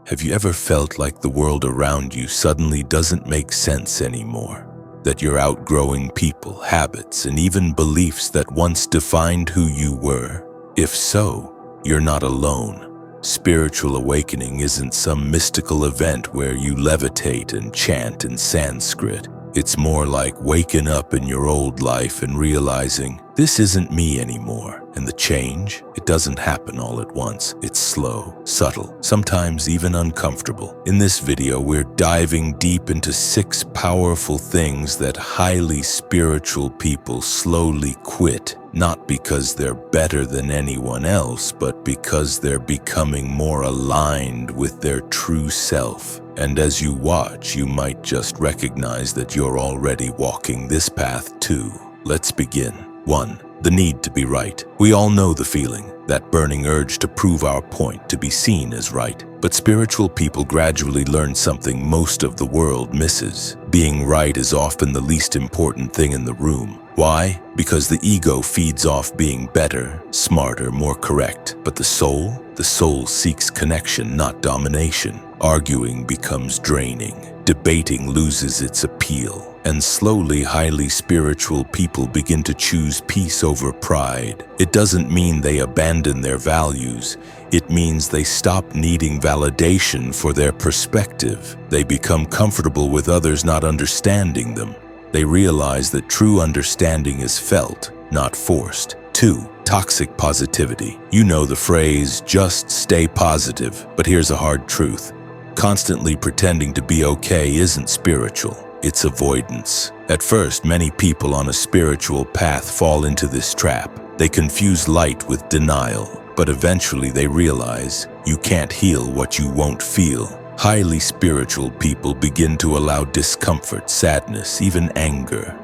Have you ever felt like the world around you suddenly doesn't make sense anymore? That you're outgrowing people, habits, and even beliefs that once defined who you were? If so, you're not alone. Spiritual awakening isn't some mystical event where you levitate and chant in Sanskrit. It's more like waking up in your old life and realizing, this isn't me anymore. And the change, it doesn't happen all at once. It's slow, subtle, sometimes even uncomfortable. In this video, we're diving deep into 6 powerful things that highly spiritual people slowly quit, not because they're better than anyone else, but because they're becoming more aligned with their true self. And as you watch, you might just recognize that you're already walking this path too. Let's begin. 1. The need to be right. We all know the feeling, that burning urge to prove our point, to be seen as right. But spiritual people gradually learn something most of the world misses. Being right is often the least important thing in the room. Why? Because the ego feeds off being better, smarter, more correct. But the soul seeks connection, not domination. Arguing becomes draining. Debating loses its appeal. And slowly, highly spiritual people begin to choose peace over pride. It doesn't mean they abandon their values. It means they stop needing validation for their perspective. They become comfortable with others not understanding them. They realize that true understanding is felt, not forced. 2. Toxic positivity. You know the phrase, just stay positive. But here's a hard truth. Constantly pretending to be okay isn't spiritual. It's avoidance. At first, many people on a spiritual path fall into this trap. They confuse light with denial, but eventually they realize you can't heal what you won't feel. Highly spiritual people begin to allow discomfort, sadness, even anger.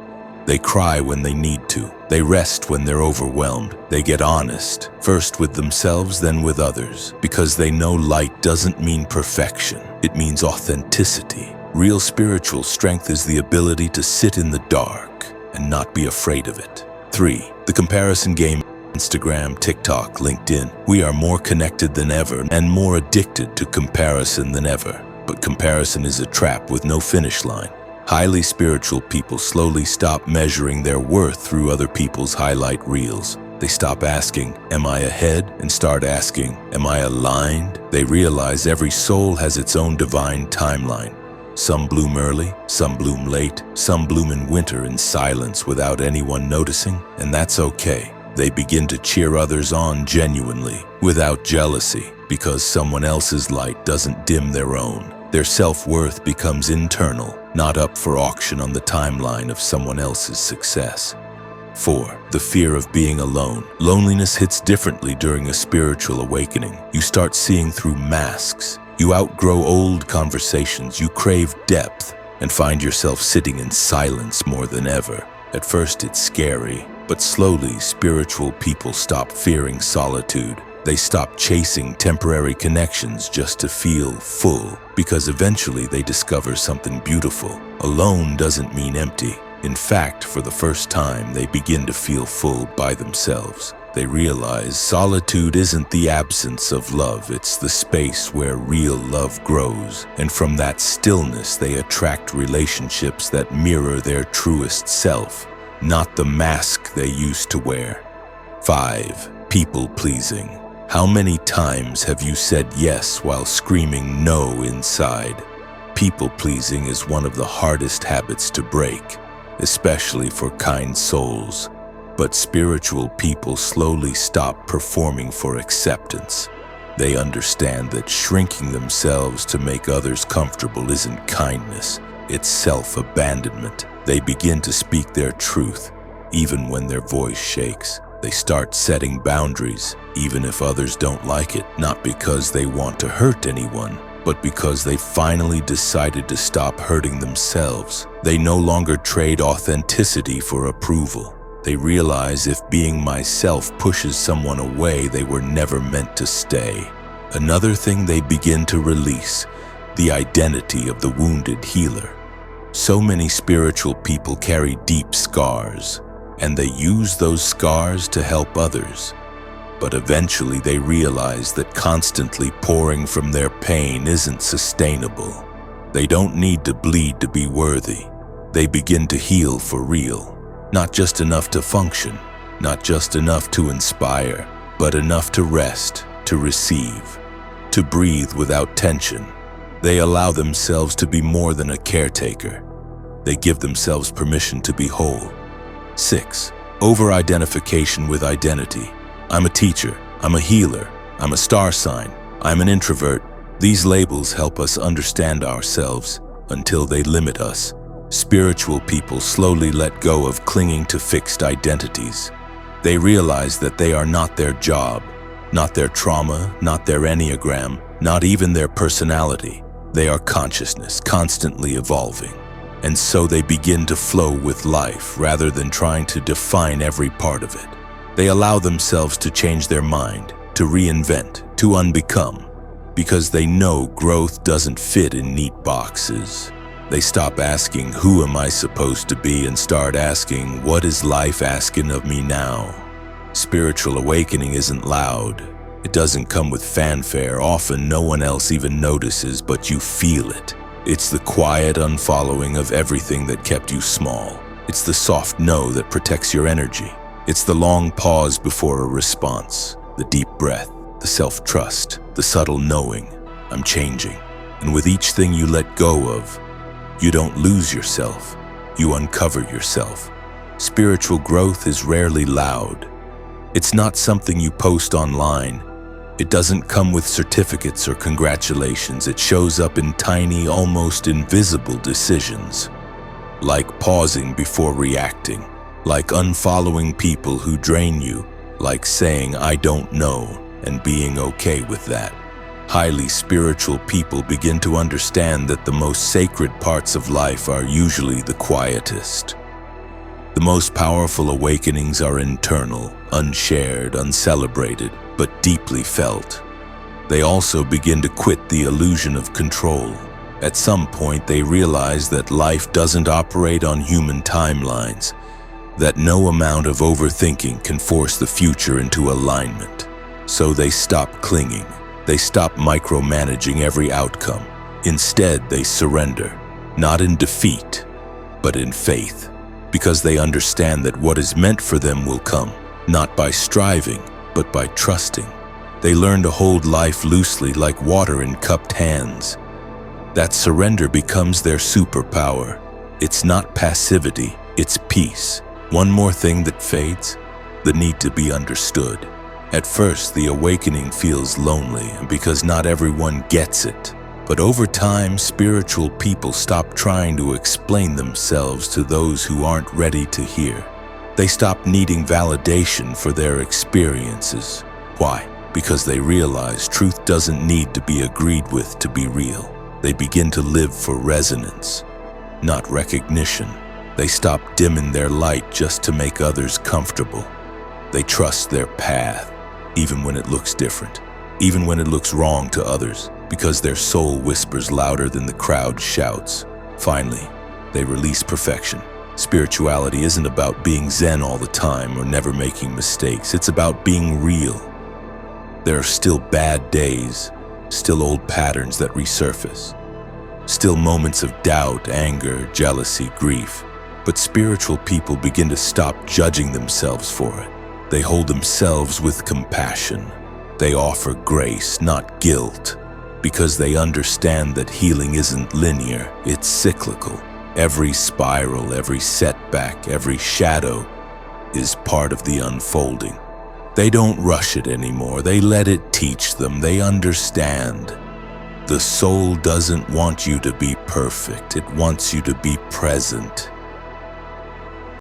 They cry when they need to. They rest when they're overwhelmed. They get honest, first with themselves, then with others, because they know light doesn't mean perfection. It means authenticity. Real spiritual strength is the ability to sit in the dark and not be afraid of it. 3. The comparison game. Instagram, TikTok, LinkedIn. We are more connected than ever and more addicted to comparison than ever. But comparison is a trap with no finish line. Highly spiritual people slowly stop measuring their worth through other people's highlight reels. They stop asking, am I ahead? And start asking, am I aligned? They realize every soul has its own divine timeline. Some bloom early, some bloom late, some bloom in winter in silence without anyone noticing, and that's okay. They begin to cheer others on genuinely, without jealousy, because someone else's light doesn't dim their own. Their self-worth becomes internal, not up for auction on the timeline of someone else's success. 4. The fear of being alone. Loneliness hits differently during a spiritual awakening. You start seeing through masks. You outgrow old conversations, you crave depth, and find yourself sitting in silence more than ever. At first it's scary, but slowly spiritual people stop fearing solitude. They stop chasing temporary connections just to feel full, because eventually they discover something beautiful. Alone doesn't mean empty. In fact, for the first time, they begin to feel full by themselves. They realize solitude isn't the absence of love, it's the space where real love grows. And from that stillness, they attract relationships that mirror their truest self, not the mask they used to wear. 5. People-pleasing. How many times have you said yes while screaming no inside? People-pleasing is one of the hardest habits to break, especially for kind souls. But spiritual people slowly stop performing for acceptance. They understand that shrinking themselves to make others comfortable isn't kindness, it's self-abandonment. They begin to speak their truth, even when their voice shakes. They start setting boundaries, even if others don't like it, not because they want to hurt anyone, but because they finally decided to stop hurting themselves. They no longer trade authenticity for approval. They realize if being myself pushes someone away, they were never meant to stay. Another thing they begin to release, the identity of the wounded healer. So many spiritual people carry deep scars, and they use those scars to help others. But eventually they realize that constantly pouring from their pain isn't sustainable. They don't need to bleed to be worthy. They begin to heal for real. Not just enough to function, not just enough to inspire, but enough to rest, to receive, to breathe without tension. They allow themselves to be more than a caretaker. They give themselves permission to be whole. 6. Over-identification with identity. I'm a teacher, I'm a healer, I'm a star sign, I'm an introvert. These labels help us understand ourselves until they limit us. Spiritual people slowly let go of clinging to fixed identities. They realize that they are not their job, not their trauma, not their enneagram, not even their personality. They are consciousness, constantly evolving. And so they begin to flow with life rather than trying to define every part of it. They allow themselves to change their mind, to reinvent, to unbecome, because they know growth doesn't fit in neat boxes. They stop asking, who am I supposed to be, and start asking, what is life asking of me now? Spiritual awakening isn't loud. It doesn't come with fanfare. Often no one else even notices, but you feel it. It's the quiet unfollowing of everything that kept you small. It's the soft no that protects your energy. It's the long pause before a response, the deep breath, the self-trust, the subtle knowing, I'm changing. And with each thing you let go of, you don't lose yourself, you uncover yourself. Spiritual growth is rarely loud. It's not something you post online. It doesn't come with certificates or congratulations. It shows up in tiny, almost invisible decisions. Like pausing before reacting, like unfollowing people who drain you, like saying, I don't know, and being okay with that. Highly spiritual people begin to understand that the most sacred parts of life are usually the quietest. The most powerful awakenings are internal, unshared, uncelebrated, but deeply felt. They also begin to quit the illusion of control. At some point, they realize that life doesn't operate on human timelines, that no amount of overthinking can force the future into alignment. So they stop clinging. They stop micromanaging every outcome. Instead, they surrender, not in defeat, but in faith, because they understand that what is meant for them will come, not by striving, but by trusting. They learn to hold life loosely like water in cupped hands. That surrender becomes their superpower. It's not passivity, it's peace. One more thing that fades, the need to be understood. At first, the awakening feels lonely because not everyone gets it. But over time, spiritual people stop trying to explain themselves to those who aren't ready to hear. They stop needing validation for their experiences. Why? Because they realize truth doesn't need to be agreed with to be real. They begin to live for resonance, not recognition. They stop dimming their light just to make others comfortable. They trust their path, even when it looks different, even when it looks wrong to others, because their soul whispers louder than the crowd shouts. Finally, they release perfection. Spirituality isn't about being zen all the time or never making mistakes. It's about being real. There are still bad days, still old patterns that resurface, still moments of doubt, anger, jealousy, grief. But spiritual people begin to stop judging themselves for it. They hold themselves with compassion. They offer grace, not guilt, because they understand that healing isn't linear, it's cyclical. Every spiral, every setback, every shadow is part of the unfolding. They don't rush it anymore. They let it teach them. They understand. The soul doesn't want you to be perfect. It wants you to be present.